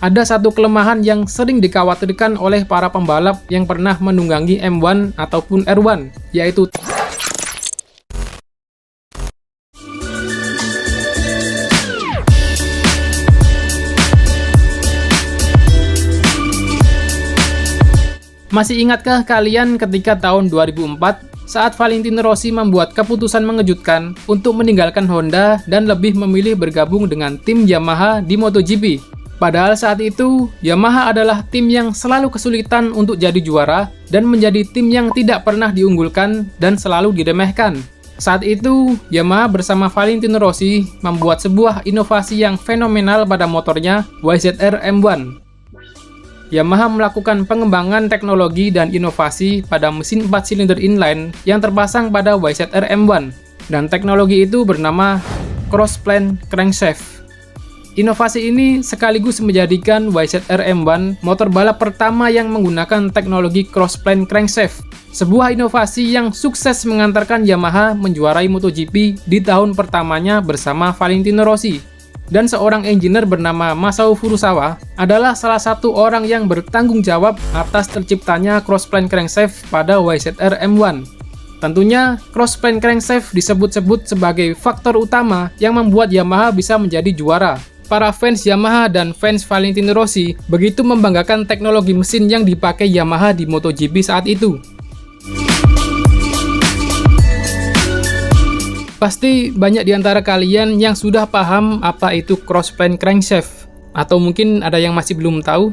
Ada satu kelemahan yang sering dikhawatirkan oleh para pembalap yang pernah menunggangi M1 ataupun R1, yaitu Masih ingatkah kalian ketika tahun 2004 saat Valentino Rossi membuat keputusan mengejutkan untuk meninggalkan Honda dan lebih memilih bergabung dengan tim Yamaha di MotoGP? Padahal saat itu, Yamaha adalah tim yang selalu kesulitan untuk jadi juara dan menjadi tim yang tidak pernah diunggulkan dan selalu diremehkan. Saat itu, Yamaha bersama Valentino Rossi membuat sebuah inovasi yang fenomenal pada motornya YZR M1. Yamaha melakukan pengembangan teknologi dan inovasi pada mesin 4 silinder inline yang terpasang pada YZR M1, dan teknologi itu bernama cross-plane crankshaft. Inovasi ini sekaligus menjadikan YZR M1 motor balap pertama yang menggunakan teknologi cross-plane crankshaft, sebuah inovasi yang sukses mengantarkan Yamaha menjuarai MotoGP di tahun pertamanya bersama Valentino Rossi. Dan seorang engineer bernama Masao Furusawa adalah salah satu orang yang bertanggung jawab atas terciptanya cross-plane crankshaft pada YZR M1. Tentunya, cross-plane crankshaft disebut-sebut sebagai faktor utama yang membuat Yamaha bisa menjadi juara. Para fans Yamaha dan fans Valentino Rossi begitu membanggakan teknologi mesin yang dipakai Yamaha di MotoGP saat itu. Pasti banyak di antara kalian yang sudah paham apa itu cross-plane crankshaft, atau mungkin ada yang masih belum tahu.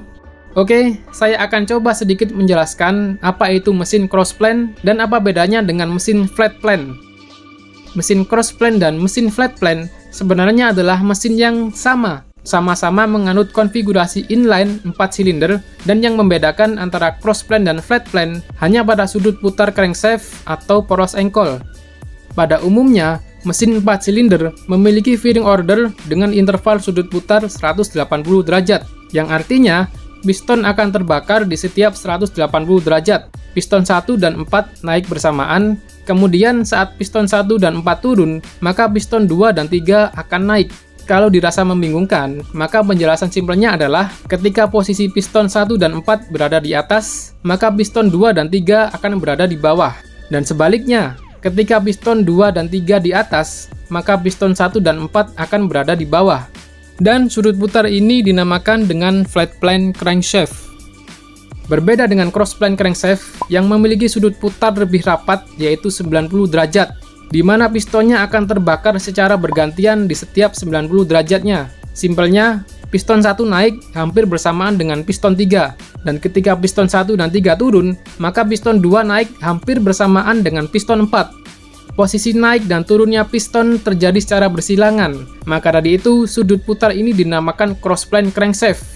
Oke, saya akan coba sedikit menjelaskan apa itu mesin cross-plane dan apa bedanya dengan mesin flat plane. Mesin cross-plane dan mesin flat plane sebenarnya adalah mesin yang sama-sama menganut konfigurasi inline 4 silinder, dan yang membedakan antara cross-plane dan flat plane hanya pada sudut putar crankshaft atau poros engkol. Pada umumnya, mesin 4 silinder memiliki firing order dengan interval sudut putar 180 derajat, yang artinya piston akan terbakar di setiap 180 derajat. Piston 1 dan 4 naik bersamaan, kemudian saat piston 1 dan 4 turun, maka piston 2 dan 3 akan naik. Kalau dirasa membingungkan, maka penjelasan simpelnya adalah ketika posisi piston 1 dan 4 berada di atas, maka piston 2 dan 3 akan berada di bawah. Dan sebaliknya, ketika piston 2 dan 3 di atas, maka piston 1 dan 4 akan berada di bawah. Dan sudut putar ini dinamakan dengan flat plane crankshaft. Berbeda dengan cross plane crankshaft yang memiliki sudut putar lebih rapat yaitu 90 derajat, di mana pistonnya akan terbakar secara bergantian di setiap 90 derajatnya. Simpelnya, piston 1 naik hampir bersamaan dengan piston 3, dan ketika piston 1 dan 3 turun, maka piston 2 naik hampir bersamaan dengan piston 4. Posisi naik dan turunnya piston terjadi secara bersilangan, maka dari itu sudut putar ini dinamakan cross-plane crankshaft.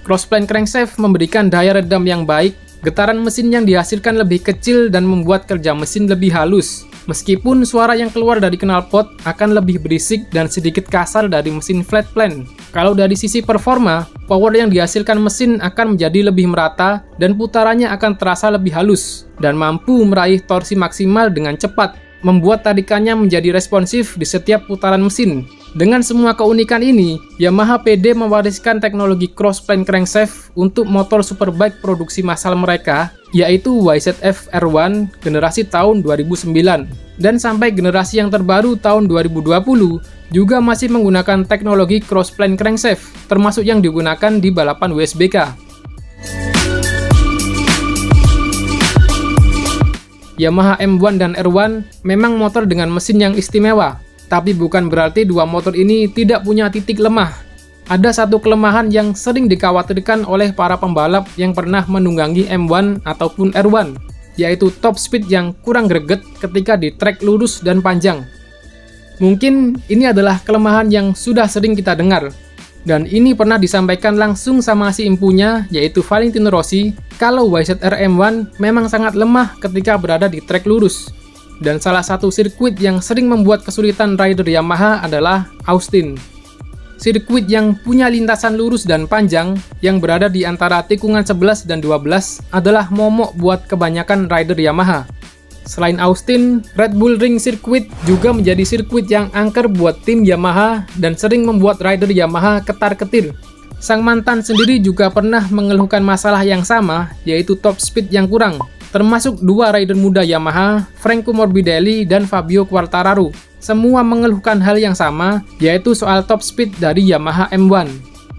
Cross-plane crankshaft memberikan daya redam yang baik, getaran mesin yang dihasilkan lebih kecil dan membuat kerja mesin lebih halus. Meskipun suara yang keluar dari knalpot akan lebih berisik dan sedikit kasar dari mesin flat plane. Kalau dari sisi performa, power yang dihasilkan mesin akan menjadi lebih merata dan putarannya akan terasa lebih halus dan mampu meraih torsi maksimal dengan cepat, membuat tarikannya menjadi responsif di setiap putaran mesin. Dengan semua keunikan ini, Yamaha PD mewariskan teknologi cross-plane crankshaft untuk motor superbike produksi massal mereka, yaitu YZF R1 generasi tahun 2009. Dan sampai generasi yang terbaru tahun 2020, juga masih menggunakan teknologi cross-plane crankshaft, termasuk yang digunakan di balapan WSBK. Yamaha M1 dan R1 memang motor dengan mesin yang istimewa, tapi bukan berarti dua motor ini tidak punya titik lemah. Ada satu kelemahan yang sering dikhawatirkan oleh para pembalap yang pernah menunggangi M1 ataupun R1, yaitu top speed yang kurang greget ketika di trek lurus dan panjang. Mungkin ini adalah kelemahan yang sudah sering kita dengar, dan ini pernah disampaikan langsung sama si impunya, yaitu Valentino Rossi, kalau YZR M1 memang sangat lemah ketika berada di trek lurus. Dan salah satu sirkuit yang sering membuat kesulitan rider Yamaha adalah Austin. Sirkuit yang punya lintasan lurus dan panjang yang berada di antara tikungan 11 dan 12 adalah momok buat kebanyakan rider Yamaha. Selain Austin, Red Bull Ring Circuit juga menjadi sirkuit yang angker buat tim Yamaha dan sering membuat rider Yamaha ketar-ketir. Sang mantan sendiri juga pernah mengeluhkan masalah yang sama, yaitu top speed yang kurang, termasuk dua rider muda Yamaha, Franco Morbidelli dan Fabio Quartararo. Semua mengeluhkan hal yang sama, yaitu soal top speed dari Yamaha M1.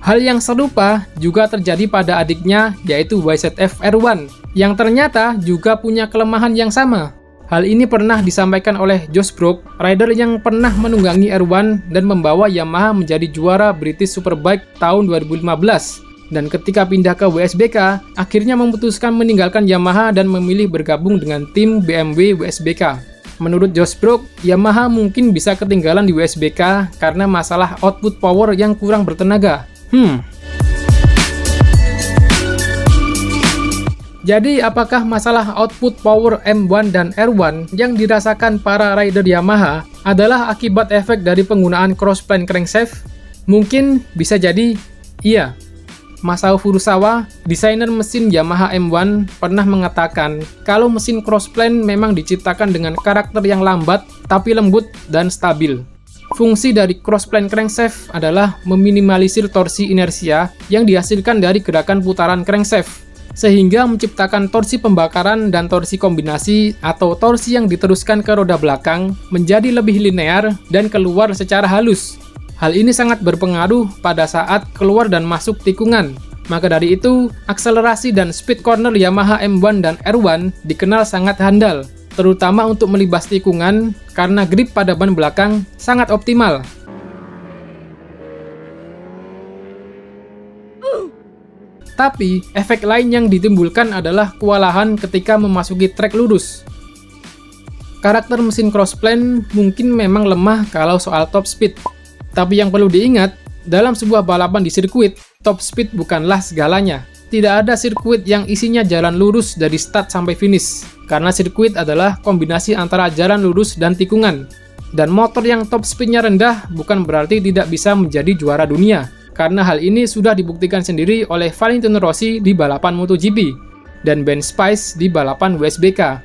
Hal yang serupa juga terjadi pada adiknya, yaitu YZF R1, yang ternyata juga punya kelemahan yang sama. Hal ini pernah disampaikan oleh Josh Brook, rider yang pernah menunggangi R1 dan membawa Yamaha menjadi juara British Superbike tahun 2015. Dan ketika pindah ke WSBK, akhirnya memutuskan meninggalkan Yamaha dan memilih bergabung dengan tim BMW WSBK. Menurut Josh Brook, Yamaha mungkin bisa ketinggalan di WSBK karena masalah output power yang kurang bertenaga. Jadi apakah masalah output power M1 dan R1 yang dirasakan para rider Yamaha adalah akibat efek dari penggunaan crossplane crankshaft? Mungkin bisa jadi iya. Masao Furusawa, desainer mesin Yamaha M1, pernah mengatakan kalau mesin crossplane memang diciptakan dengan karakter yang lambat tapi lembut dan stabil. Fungsi dari crossplane crankshaft adalah meminimalisir torsi inersia yang dihasilkan dari gerakan putaran crankshaft, sehingga menciptakan torsi pembakaran dan torsi kombinasi atau torsi yang diteruskan ke roda belakang menjadi lebih linear dan keluar secara halus. Hal ini sangat berpengaruh pada saat keluar dan masuk tikungan. Maka dari itu, akselerasi dan speed corner Yamaha M1 dan R1 dikenal sangat handal, terutama untuk melibas tikungan karena grip pada ban belakang sangat optimal. Tapi, efek lain yang ditimbulkan adalah kewalahan ketika memasuki trek lurus. Karakter mesin crossplane mungkin memang lemah kalau soal top speed. Tapi yang perlu diingat, dalam sebuah balapan di sirkuit, top speed bukanlah segalanya. Tidak ada sirkuit yang isinya jalan lurus dari start sampai finish, karena sirkuit adalah kombinasi antara jalan lurus dan tikungan. Dan motor yang top speednya rendah bukan berarti tidak bisa menjadi juara dunia, karena hal ini sudah dibuktikan sendiri oleh Valentino Rossi di balapan MotoGP, dan Ben Spies di balapan WSBK.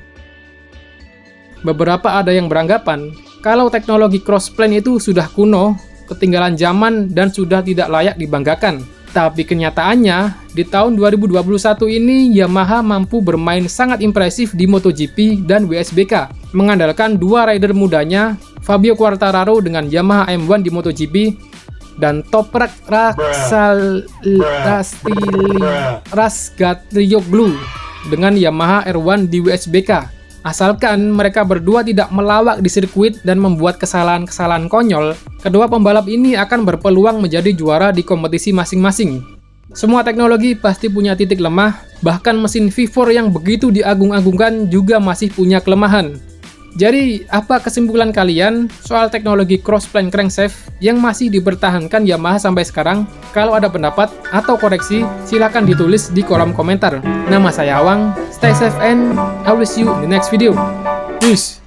Beberapa ada yang beranggapan, kalau teknologi crossplane itu sudah kuno, ketinggalan zaman dan sudah tidak layak dibanggakan. Tapi kenyataannya, di tahun 2021 ini Yamaha mampu bermain sangat impresif di MotoGP dan WSBK, mengandalkan dua rider mudanya, Fabio Quartararo dengan Yamaha M1 di MotoGP, dan Toprak Razgatlioglu dengan Yamaha R1 di WSBK. Asalkan mereka berdua tidak melawak di sirkuit dan membuat kesalahan-kesalahan konyol, kedua pembalap ini akan berpeluang menjadi juara di kompetisi masing-masing. Semua teknologi pasti punya titik lemah, bahkan mesin V4 yang begitu diagung-agungkan juga masih punya kelemahan. Jadi, apa kesimpulan kalian soal teknologi crossplane crankshaft yang masih dipertahankan Yamaha sampai sekarang? Kalau ada pendapat atau koreksi, silakan ditulis di kolom komentar. Nama saya Awang, stay safe and I will see you in the next video. Peace!